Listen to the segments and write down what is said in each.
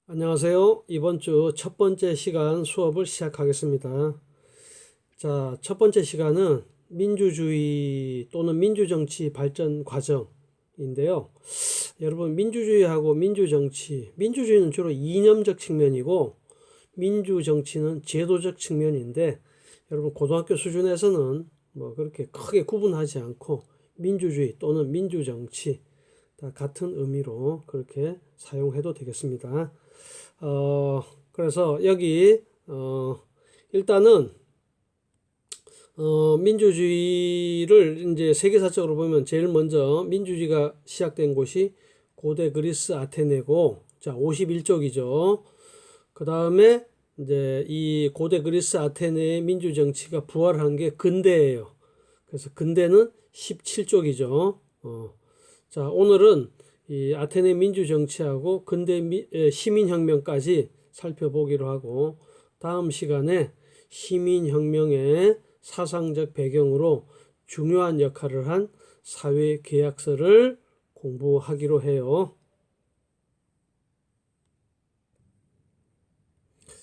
안녕하세요. 이번 주 첫 번째 시간 수업을 시작하겠습니다. 자, 첫 번째 시간은 민주주의 또는 민주정치 발전 과정인데요. 여러분, 민주주의하고 민주정치, 민주주의는 주로 이념적 측면이고 민주정치는 제도적 측면인데 여러분, 고등학교 수준에서는 뭐 그렇게 크게 구분하지 않고 민주주의 또는 민주정치 다 같은 의미로 그렇게 사용해도 되겠습니다. 어, 그래서 여기 일단은 민주주의를 이제 세계사적으로 보면 제일 먼저 민주주의가 시작된 곳이 고대 그리스 아테네고, 자, 51쪽이죠. 그 다음에 이제 이 고대 그리스 아테네의 민주 정치가 부활한 게 근대예요. 그래서 근대는 17쪽이죠. 자, 오늘은 이 아테네 민주 정치하고 근대 시민혁명까지 살펴보기로 하고, 다음 시간에 시민혁명의 사상적 배경으로 중요한 역할을 한 사회 계약서를 공부하기로 해요.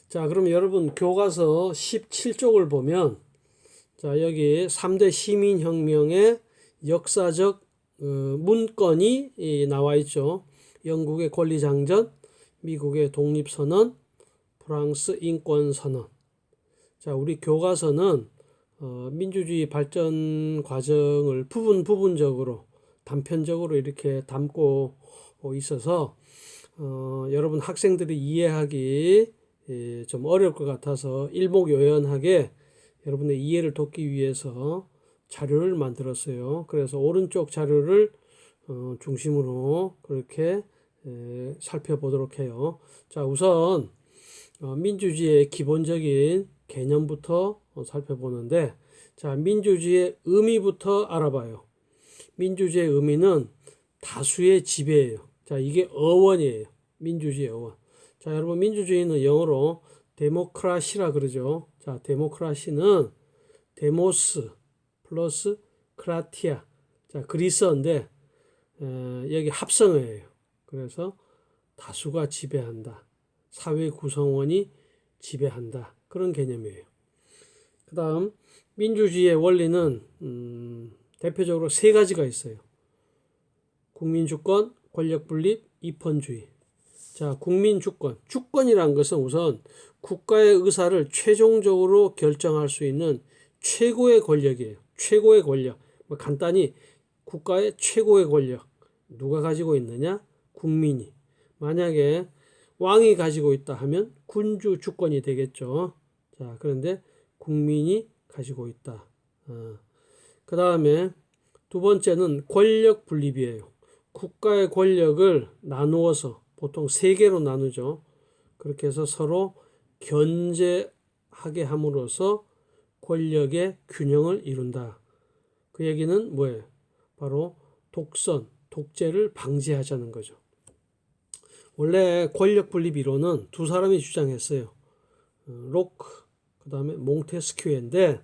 자, 그럼 여러분 교과서 17쪽을 보면, 자, 여기 3대 시민혁명의 역사적 문건이 나와 있죠. 영국의 권리장전, 미국의 독립선언, 프랑스 인권선언. 자, 우리 교과서는 민주주의 발전 과정을 부분적으로 단편적으로 이렇게 담고 있어서 여러분 학생들이 이해하기 좀 어려울 것 같아서 일목요연하게 여러분의 이해를 돕기 위해서 자료를 만들었어요. 그래서 오른쪽 자료를 중심으로 그렇게 살펴보도록 해요. 자, 우선 민주주의의 기본적인 개념부터 살펴보는데, 자, 민주주의의 의미부터 알아봐요. 민주주의의 의미는 다수의 지배예요. 자, 이게 어원이에요. 민주주의 어원. 자, 여러분, 민주주의는 영어로 데모크라시라 그러죠. 자, 데모크라시는 데모스 플러스 크라티아. 자, 그리스어인데 여기 합성어예요. 그래서 다수가 지배한다. 사회 구성원이 지배한다. 그런 개념이에요. 그 다음 민주주의의 원리는 대표적으로 세 가지가 있어요. 국민주권, 권력분립, 이펀주의. 자, 국민주권. 주권이란 것은 우선 국가의 의사를 최종적으로 결정할 수 있는 최고의 권력이에요. 최고의 권력. 뭐 간단히 국가의 최고의 권력. 누가 가지고 있느냐? 국민이. 만약에 왕이 가지고 있다 하면 군주 주권이 되겠죠. 자, 그런데 국민이 가지고 있다. 그 다음에 두 번째는 권력 분립이에요. 국가의 권력을 나누어서 보통 세 개로 나누죠. 그렇게 해서 서로 견제하게 함으로써 권력의 균형을 이룬다. 그 얘기는 뭐예요? 바로 독선, 독재를 방지하자는 거죠. 원래 권력 분립 이론은 두 사람이 주장했어요. 로크, 그 다음에 몽테스키웨인데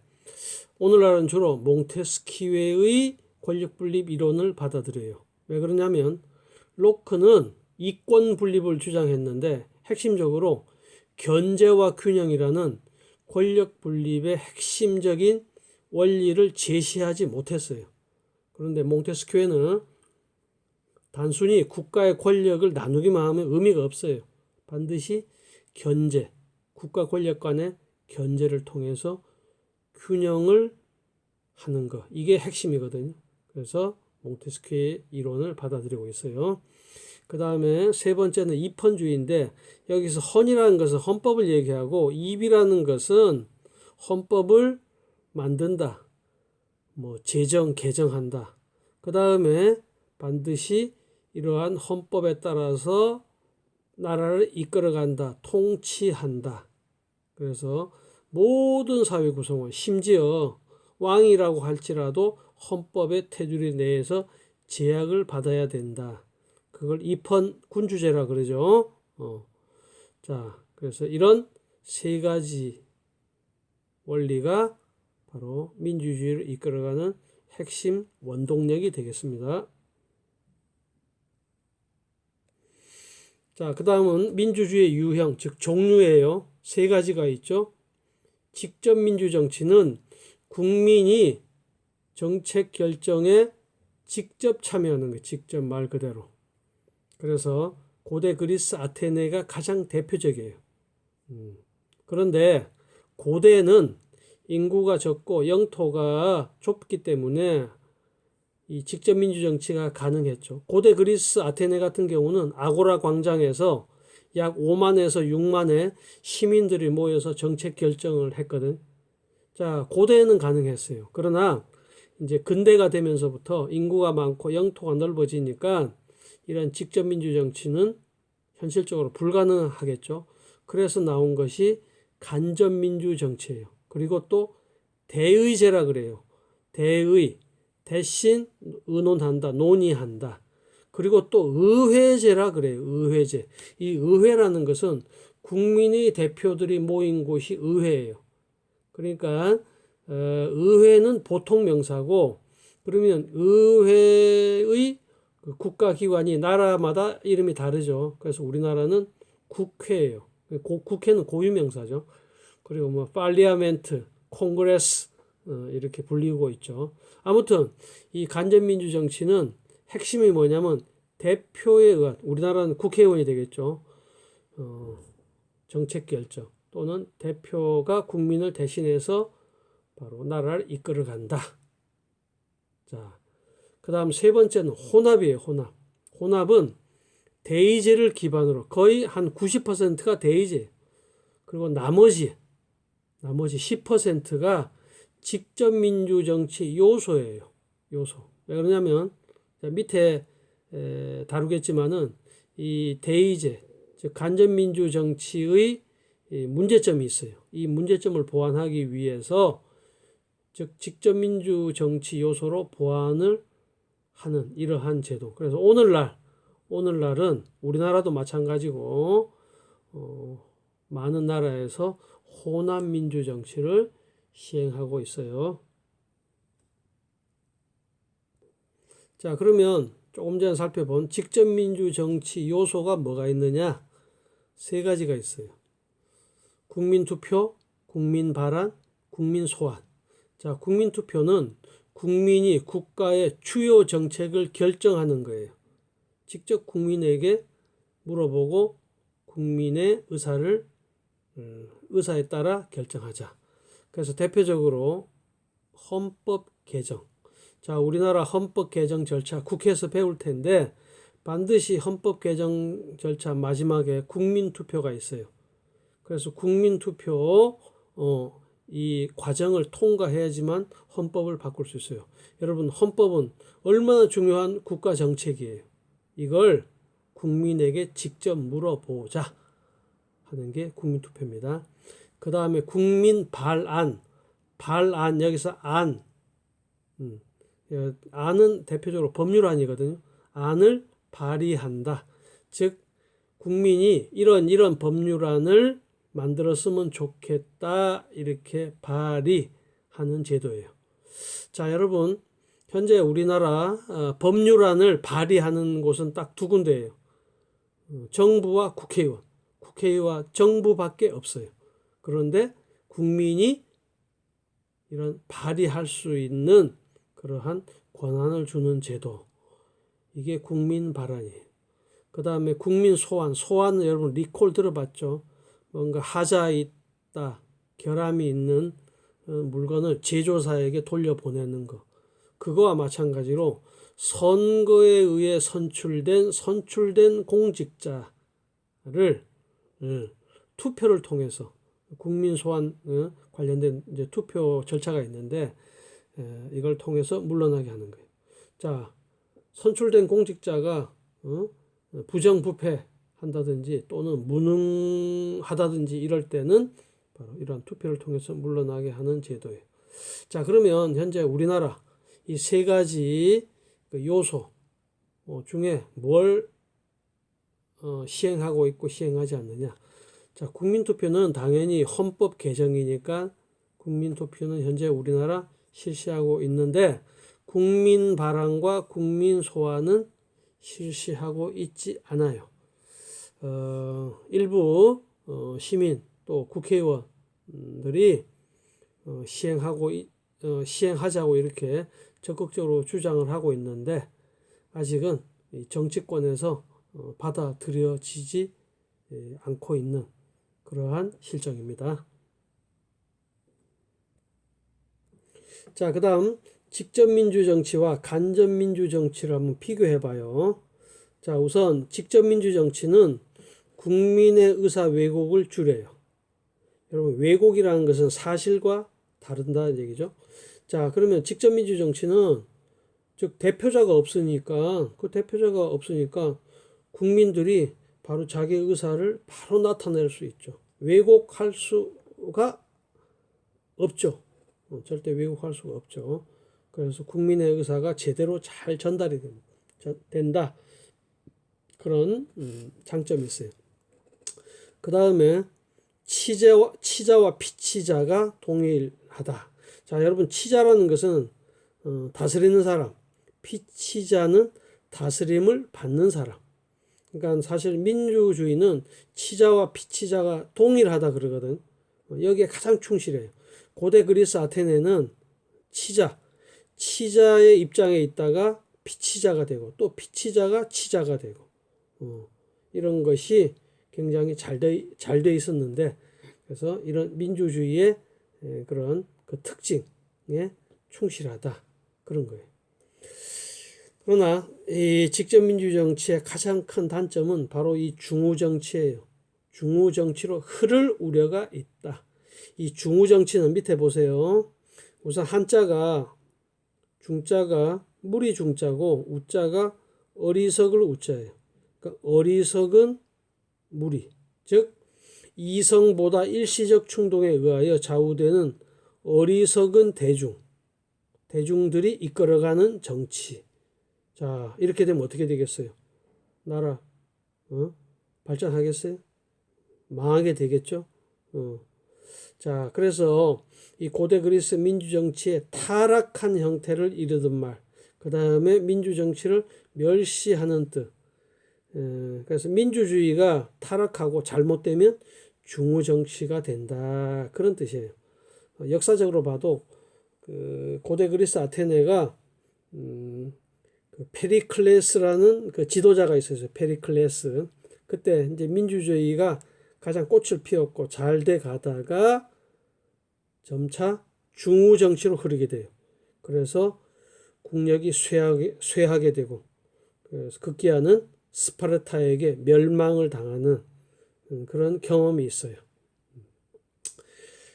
오늘날은 주로 몽테스키웨의 권력 분립 이론을 받아들여요. 왜 그러냐면 로크는 이권 분립을 주장했는데 핵심적으로 견제와 균형이라는 권력 분립의 핵심적인 원리를 제시하지 못했어요. 그런데 몽테스키웨는 단순히 국가의 권력을 나누기만 하면 의미가 없어요. 반드시 견제, 국가 권력 간의 견제를 통해서 균형을 하는 것. 이게 핵심이거든요. 그래서 몽테스키의 이론을 받아들이고 있어요. 그 다음에 세 번째는 이펀주의인데 여기서 헌이라는 것은 헌법을 얘기하고 입이라는 것은 헌법을 만든다. 뭐 제정, 개정한다. 그 다음에 반드시 이러한 헌법에 따라서 나라를 이끌어간다, 통치한다. 그래서 모든 사회 구성원, 심지어 왕이라고 할지라도 헌법의 테두리 내에서 제약을 받아야 된다. 그걸 입헌 군주제라 그러죠. 자, 그래서 이런 세 가지 원리가 바로 민주주의를 이끌어가는 핵심 원동력이 되겠습니다. 자, 그 다음은 민주주의 유형, 즉 종류예요. 세 가지가 있죠. 직접 민주 정치는 국민이 정책 결정에 직접 참여하는 거예요. 직접 말 그대로. 그래서 고대 그리스 아테네가 가장 대표적이에요. 그런데 고대는 인구가 적고 영토가 좁기 때문에 이 직접 민주 정치가 가능했죠. 고대 그리스 아테네 같은 경우는 아고라 광장에서 약 5만에서 6만의 시민들이 모여서 정책 결정을 했거든. 자, 고대에는 가능했어요. 그러나 이제 근대가 되면서부터 인구가 많고 영토가 넓어지니까 이런 직접 민주 정치는 현실적으로 불가능하겠죠. 그래서 나온 것이 간접 민주 정치예요. 그리고 또 대의제라 그래요. 대의, 대신 의논한다, 논의한다. 그리고 또 의회제라 그래요. 의회제. 이 의회라는 것은 국민의 대표들이 모인 곳이 의회예요. 그러니까 의회는 보통 명사고, 그러면 의회의 국가기관이 나라마다 이름이 다르죠. 그래서 우리나라는 국회예요. 국회는 고유명사죠. 그리고 뭐 팔리아멘트, 콩그레스 이렇게 불리고 있죠. 아무튼 이 간접민주 정치는 핵심이 뭐냐면 대표에 의한, 우리나라는 국회의원이 되겠죠. 정책 결정 또는 대표가 국민을 대신해서 바로 나라를 이끌어 간다. 자, 그 다음 세 번째는 혼합이에요. 혼합. 혼합은 대의제를 기반으로 거의 한 90%가 대의제. 그리고 나머지 10%가 직접 민주 정치 요소예요. 요소. 왜 그러냐면 밑에 다루겠지만은 이 대의제, 즉 간접 민주 정치의 문제점이 있어요. 이 문제점을 보완하기 위해서 즉 직접 민주 정치 요소로 보완을 하는 이러한 제도. 그래서 오늘날은 우리나라도 마찬가지고 많은 나라에서 혼합 민주 정치를 시행하고 있어요. 자, 그러면 조금 전에 살펴본 직접 민주 정치 요소가 뭐가 있느냐? 세 가지가 있어요. 국민 투표, 국민 발안, 국민 소환. 자, 국민 투표는 국민이 국가의 주요 정책을 결정하는 거예요. 직접 국민에게 물어보고 국민의 의사에 따라 결정하자. 그래서 대표적으로 헌법 개정. 자, 우리나라 헌법 개정 절차 국회에서 배울 텐데 반드시 헌법 개정 절차 마지막에 국민 투표가 있어요. 그래서 국민 투표 이 과정을 통과해야지만 헌법을 바꿀 수 있어요. 여러분, 헌법은 얼마나 중요한 국가 정책이에요. 이걸 국민에게 직접 물어보자 하는 게 국민투표입니다. 그 다음에 국민 발안. 여기서 안은 대표적으로 법률안이거든요. 안을 발의한다. 즉 국민이 이런 법률안을 만들었으면 좋겠다 이렇게 발의하는 제도예요. 자, 여러분, 현재 우리나라 법률안을 발의하는 곳은 딱 두 군데예요. 정부와 국회의원. 국회의원 정부밖에 없어요. 그런데 국민이 이런 발의할 수 있는 그러한 권한을 주는 제도. 이게 국민 발안이에요. 그 다음에 국민 소환. 소환은 여러분 리콜 들어봤죠? 뭔가 하자 있다, 결함이 있는 물건을 제조사에게 돌려보내는 거. 그거와 마찬가지로 선거에 의해 선출된 공직자를 투표를 통해서 국민 소환 관련된 이제 투표 절차가 있는데 이걸 통해서 물러나게 하는 거예요. 자, 선출된 공직자가 부정부패한다든지 또는 무능하다든지 이럴 때는 바로 이러한 투표를 통해서 물러나게 하는 제도예요. 자, 그러면 현재 우리나라 이 세 가지 요소 중에 뭘 시행하고 있고 시행하지 않느냐. 자, 국민투표는 당연히 헌법 개정이니까 국민투표는 현재 우리나라 실시하고 있는데 국민 발언과 국민 소환은 실시하고 있지 않아요. 일부 시민 또 국회의원들이 시행하자고 이렇게 적극적으로 주장을 하고 있는데 아직은 정치권에서 받아들여지지 않고 있는 그러한 실정입니다. 자, 그 다음 직접민주 정치와 간접민주 정치를 한번 비교해 봐요. 자, 우선 직접민주 정치는 국민의 의사 왜곡을 줄여요. 여러분, 왜곡이라는 것은 사실과 다른다는 얘기죠. 자, 그러면 직접민주 정치는 즉 대표자가 없으니까 국민들이 바로 자기 의사를 바로 나타낼 수 있죠. 왜곡할 수가 없죠. 절대 왜곡할 수가 없죠. 그래서 국민의 의사가 제대로 잘 전달이 된다. 그런 장점이 있어요. 그 다음에 치자와 피치자가 동일하다. 자, 여러분, 치자라는 것은 다스리는 사람, 피치자는 다스림을 받는 사람. 그러니까 사실 민주주의는 치자와 피치자가 동일하다 그러거든. 여기에 가장 충실해요. 고대 그리스 아테네는 치자의 입장에 있다가 피치자가 되고 또 피치자가 치자가 되고 이런 것이 굉장히 잘 돼 있었는데 그래서 이런 민주주의의 그런 그 특징에 충실하다 그런 거예요. 그러나 이 직접민주 정치의 가장 큰 단점은 바로 이 중우정치예요. 중우정치로 흐를 우려가 있다. 이 중우정치는 밑에 보세요. 우선 한자가 중자가 무리 중자고 우자가 어리석을 우자예요. 그러니까 어리석은 무리, 즉 이성보다 일시적 충동에 의하여 좌우되는 어리석은 대중들이 이끌어가는 정치. 자, 이렇게 되면 어떻게 되겠어요? 나라 발전하겠어요? 망하게 되겠죠? 자, 그래서 이 고대 그리스 민주정치의 타락한 형태를 이르던 말, 그 다음에 민주정치를 멸시하는 뜻. 그래서 민주주의가 타락하고 잘못되면 중우정치가 된다. 그런 뜻이에요. 역사적으로 봐도 그 고대 그리스 아테네가 그 페리클레스라는 그 지도자가 있었어요. 페리클레스. 그때 이제 민주주의가 가장 꽃을 피웠고 잘 돼 가다가 점차 중우정치로 흐르게 돼요. 그래서 국력이 쇠하게 되고 그래서 급기야는 스파르타에게 멸망을 당하는 그런 경험이 있어요.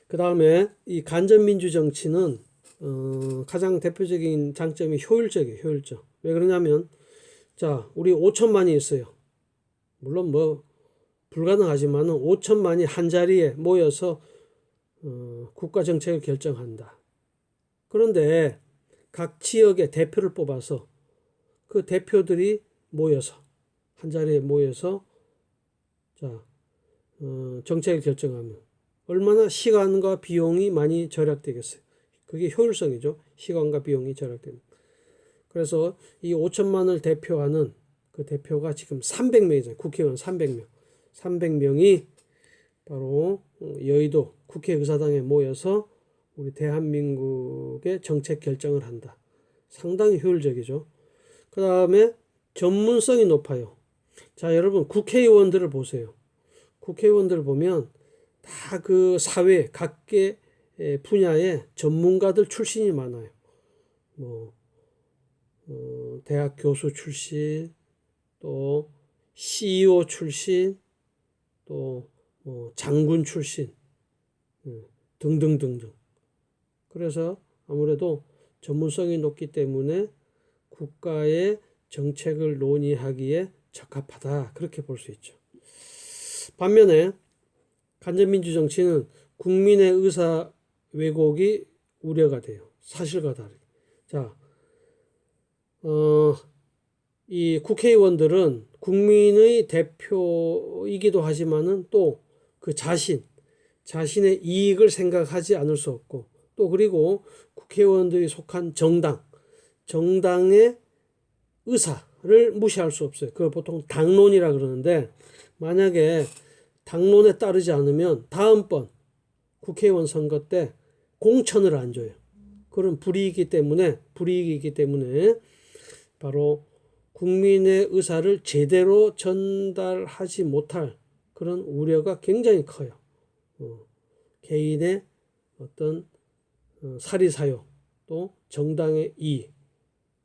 그 다음에 이 간접민주 정치는 가장 대표적인 장점이 효율적이에요. 효율적. 왜 그러냐면 자, 우리 5천만이 있어요. 물론 뭐 불가능하지만은 5천만이 한 자리에 모여서 국가 정책을 결정한다. 그런데 각 지역의 대표를 뽑아서 그 대표들이 모여서 한 자리에 모여서 자, 정책을 결정하면 얼마나 시간과 비용이 많이 절약되겠어요. 그게 효율성이죠. 시간과 비용이 절약되는. 그래서 이 5천만을 대표하는 그 대표가 지금 300명이잖아요. 국회의원 300명. 300명이 바로 여의도 국회의사당에 모여서 우리 대한민국의 정책 결정을 한다. 상당히 효율적이죠. 그 다음에 전문성이 높아요. 자, 여러분 국회의원들을 보세요. 국회의원들을 보면 다 그 사회 각계 분야의 전문가들 출신이 많아요. 뭐 대학 교수 출신, 또 CEO 출신, 또 장군 출신 등등등등. 그래서 아무래도 전문성이 높기 때문에 국가의 정책을 논의하기에 적합하다. 그렇게 볼 수 있죠. 반면에 간접민주 정치는 국민의 의사 왜곡이 우려가 돼요. 사실과 다르게. 자, 이 국회의원들은 국민의 대표이기도 하지만은 또 그 자신의 이익을 생각하지 않을 수 없고 또 그리고 국회의원들이 속한 정당의 의사, 무시할 수 없어요. 그걸 보통 당론이라 그러는데, 만약에 당론에 따르지 않으면 다음번 국회의원 선거 때 공천을 안 줘요. 그런 불이익이기 때문에 바로 국민의 의사를 제대로 전달하지 못할 그런 우려가 굉장히 커요. 개인의 어떤 사리사욕, 또 정당의 이익.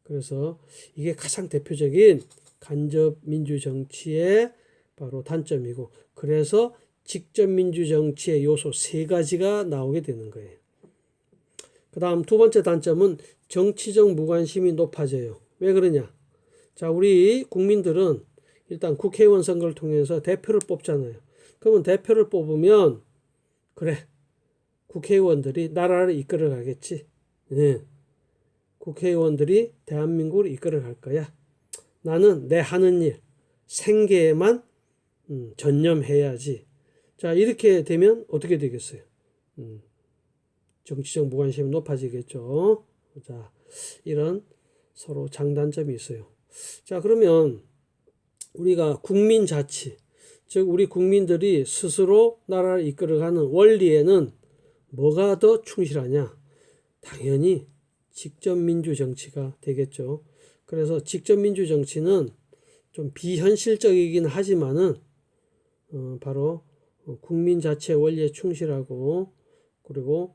그래서 이게 가장 대표적인 간접 민주 정치의 바로 단점이고, 그래서 직접 민주 정치의 요소 3가지가 나오게 되는 거예요. 그 다음 두 번째 단점은 정치적 무관심이 높아져요. 왜 그러냐? 자, 우리 국민들은 일단 국회의원 선거를 통해서 대표를 뽑잖아요. 그러면 대표를 뽑으면, 그래, 국회의원들이 나라를 이끌어 가겠지. 네. 국회의원들이 대한민국을 이끌어 갈 거야. 나는 내 하는 일, 생계에만 전념해야지. 자, 이렇게 되면 어떻게 되겠어요? 정치적 무관심이 높아지겠죠. 자, 이런 서로 장단점이 있어요. 자, 그러면 우리가 국민자치, 즉 우리 국민들이 스스로 나라를 이끌어가는 원리에는 뭐가 더 충실하냐? 당연히 직접 민주 정치가 되겠죠. 그래서 직접 민주 정치는 좀 비현실적이긴 하지만은 바로 국민 자치의 원리에 충실하고, 그리고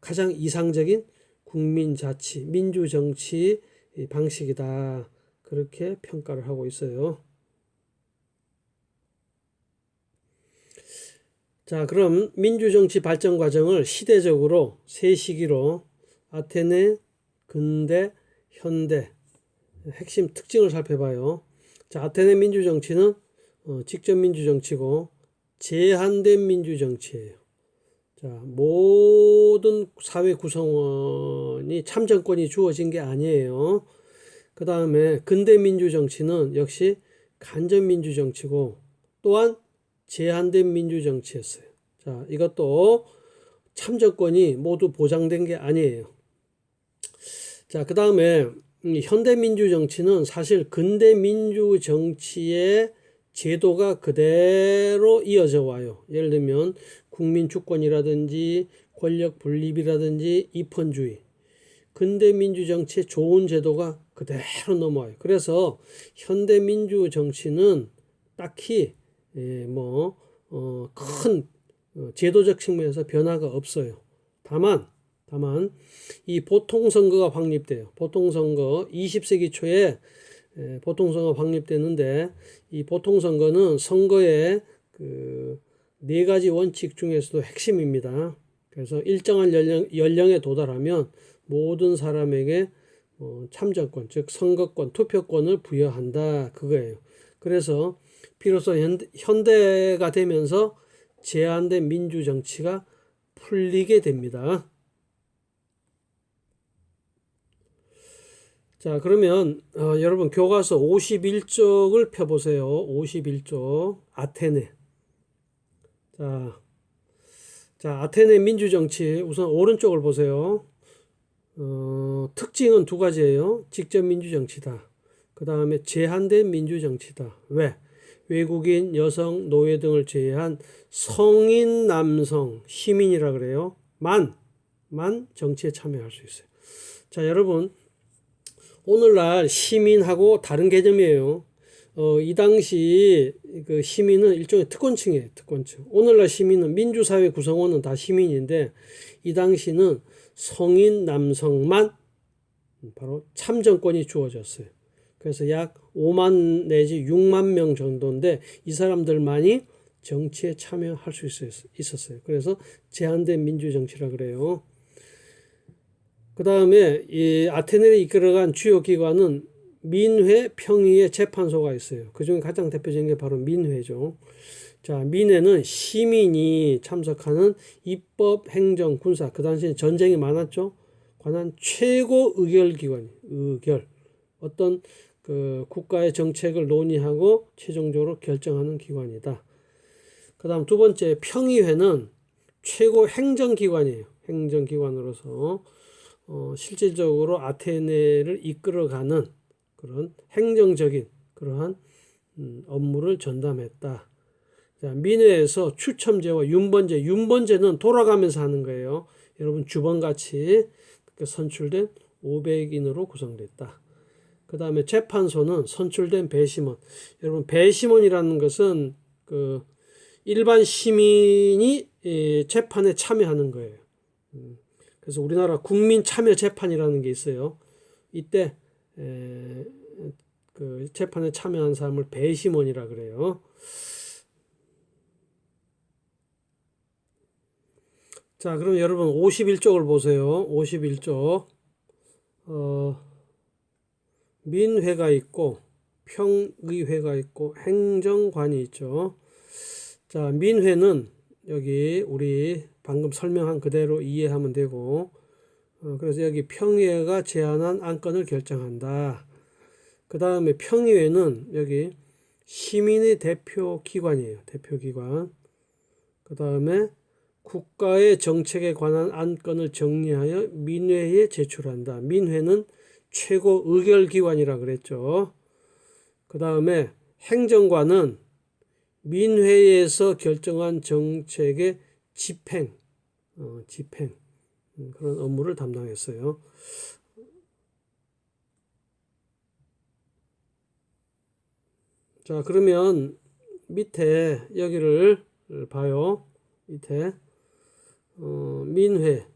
가장 이상적인 국민 자치, 민주 정치 방식이다. 그렇게 평가를 하고 있어요. 자, 그럼 민주정치 발전 과정을 시대적으로 3시기로 아테네, 근대, 현대 핵심 특징을 살펴봐요. 자, 아테네 민주정치는 직접 민주정치고 제한된 민주정치예요. 자, 모든 사회 구성원이 참정권이 주어진 게 아니에요. 그 다음에 근대 민주정치는 역시 간접 민주정치고 또한 제한된 민주정치였어요. 자, 이것도 참정권이 모두 보장된 게 아니에요. 자, 그 다음에 현대 민주정치는 사실 근대 민주정치의 제도가 그대로 이어져 와요. 예를 들면 국민주권이라든지 권력 분립이라든지 입헌주의. 근대 민주정치의 좋은 제도가 그대로 넘어와요. 그래서 현대 민주정치는 딱히 큰 제도적 측면에서 변화가 없어요. 다만 이 보통선거가 확립돼요. 보통선거 20세기 초에 보통선거가 확립되는데, 이 보통선거는 선거의 그 4가지 원칙 중에서도 핵심입니다. 그래서 일정한 연령에 도달하면 모든 사람에게 참정권, 즉 선거권, 투표권을 부여한다, 그거예요. 그래서 비로소 현대가 되면서 제한된 민주정치가 풀리게 됩니다. 자, 그러면 여러분 교과서 51쪽을 펴보세요. 51쪽 아테네. 자, 아테네 민주정치 우선 오른쪽을 보세요. 특징은 2가지예요. 직접 민주정치다. 그 다음에 제한된 민주정치다. 왜? 외국인, 여성, 노예 등을 제외한 성인, 남성, 시민이라 그래요. 만 정치에 참여할 수 있어요. 자, 여러분 오늘날 시민하고 다른 개념이에요. 이 당시 그 시민은 일종의 특권층이에요. 특권층. 오늘날 시민은 민주사회 구성원은 다 시민인데, 이 당시는 성인 남성만 바로 참정권이 주어졌어요. 그래서 약 5만 내지 6만 명 정도인데 이 사람들만이 정치에 참여할 수 있었어요. 그래서 제한된 민주정치라 그래요. 그 다음에 이 아테네를 이끌어간 주요 기관은 민회, 평의회, 재판소가 있어요. 그 중에 가장 대표적인 게 바로 민회죠. 자, 민회는 시민이 참석하는 입법, 행정, 군사, 그 당시에 전쟁이 많았죠. 관한 최고 의결 기관이에요. 어떤 그 국가의 정책을 논의하고 최종적으로 결정하는 기관이다. 그 다음 2번째 평의회는 최고 행정기관이에요. 행정기관으로서 실질적으로 아테네를 이끌어가는 그런 행정적인 그러한 업무를 전담했다. 자, 민회에서 추첨제와 윤번제는 돌아가면서 하는 거예요. 여러분 주번같이 선출된 500인으로 구성됐다. 그 다음에 재판소는 선출된 배심원. 여러분 배심원이라는 것은 그 일반 시민이 재판에 참여하는 거예요. 그래서 우리나라 국민참여재판이라는 게 있어요. 이때 그 재판에 참여한 사람을 배심원이라 그래요. 자, 그럼 여러분 51쪽을 보세요. 51쪽. 민회가 있고 평의회가 있고 행정관이 있죠. 자, 민회는 여기 우리 방금 설명한 그대로 이해하면 되고, 그래서 여기 평의회가 제안한 안건을 결정한다. 그 다음에 평의회는 여기 시민의 대표 기관이에요. 대표 기관. 그 다음에 국가의 정책에 관한 안건을 정리하여 민회에 제출한다. 민회는 최고 의결기관이라 그랬죠. 그 다음에 행정관은 민회에서 결정한 정책의 집행 그런 업무를 담당했어요. 자, 그러면 밑에 여기를 봐요. 밑에 민회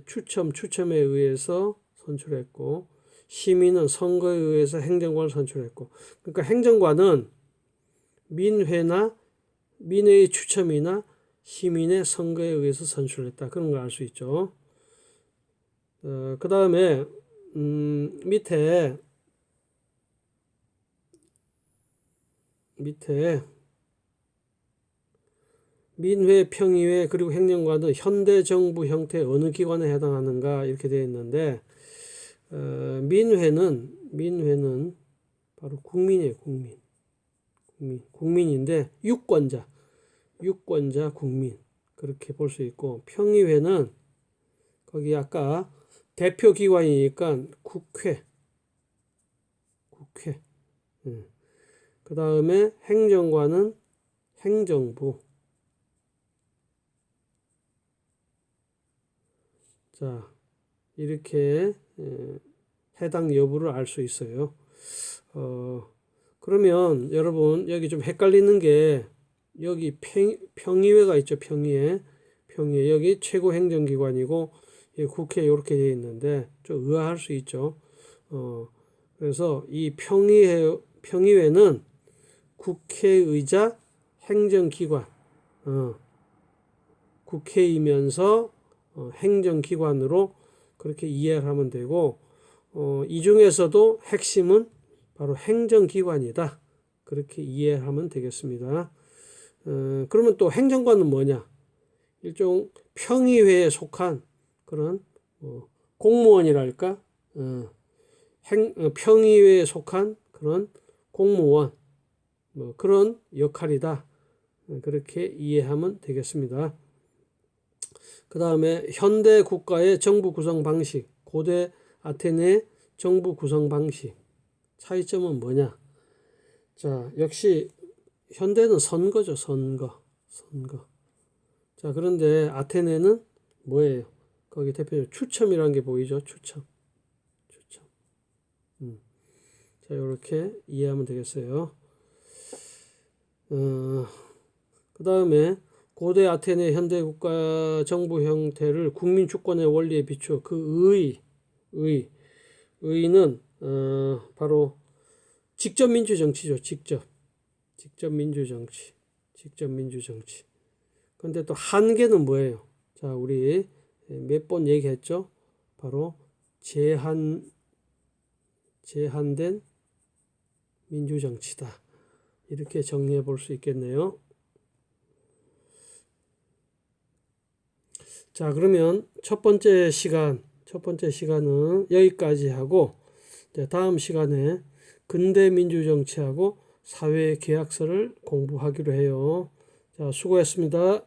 추첨에 의해서 선출했고, 시민은 선거에 의해서 행정관을 선출했고, 그러니까 행정관은 민회나 민회의 추첨이나 시민의 선거에 의해서 선출했다. 그런 걸 알 수 있죠. 그 다음에 밑에 민회, 평의회 그리고 행정관은 현대 정부 형태의 어느 기관에 해당하는가 이렇게 되어 있는데, 민회는 바로 국민이에요. 국민인데 유권자 국민 그렇게 볼 수 있고, 평의회는 거기 아까 대표 기관이니까 국회. 그 다음에 행정관은 행정부. 자, 이렇게 해당 여부를 알 수 있어요. 그러면 여러분 여기 좀 헷갈리는 게, 여기 평의회가 있죠. 평의회 여기 최고 행정기관이고 국회 이렇게 되어 있는데 좀 의아할 수 있죠. 그래서 이 평의회는 국회의자 행정기관, 국회이면서 행정기관으로 그렇게 이해를 하면 되고, 이 중에서도 핵심은 바로 행정기관이다. 그렇게 이해하면 되겠습니다. 그러면 또 행정관은 뭐냐? 일종 평의회에 속한 그런 공무원이랄까? 평의회에 속한 그런 공무원, 그런 역할이다. 그렇게 이해하면 되겠습니다. 그 다음에 현대 국가의 정부 구성 방식, 고대 아테네 정부 구성 방식, 차이점은 뭐냐? 자, 역시 현대는 선거죠. 선거. 자, 그런데 아테네는 뭐예요? 거기 대표적으로 추첨이라는 게 보이죠? 추첨. 자, 이렇게 이해하면 되겠어요. 그 다음에 고대 아테네 현대 국가 정부 형태를 국민 주권의 원리에 비추어 그 의는 바로 직접 민주 정치죠. 직접 민주 정치. 근데 또 한계는 뭐예요? 자, 우리 몇 번 얘기했죠? 바로 제한된 민주 정치다. 이렇게 정리해 볼 수 있겠네요. 자, 그러면 첫 번째 시간은 여기까지 하고, 다음 시간에 근대 민주 정치하고 사회 계약서를 공부하기로 해요. 자, 수고했습니다.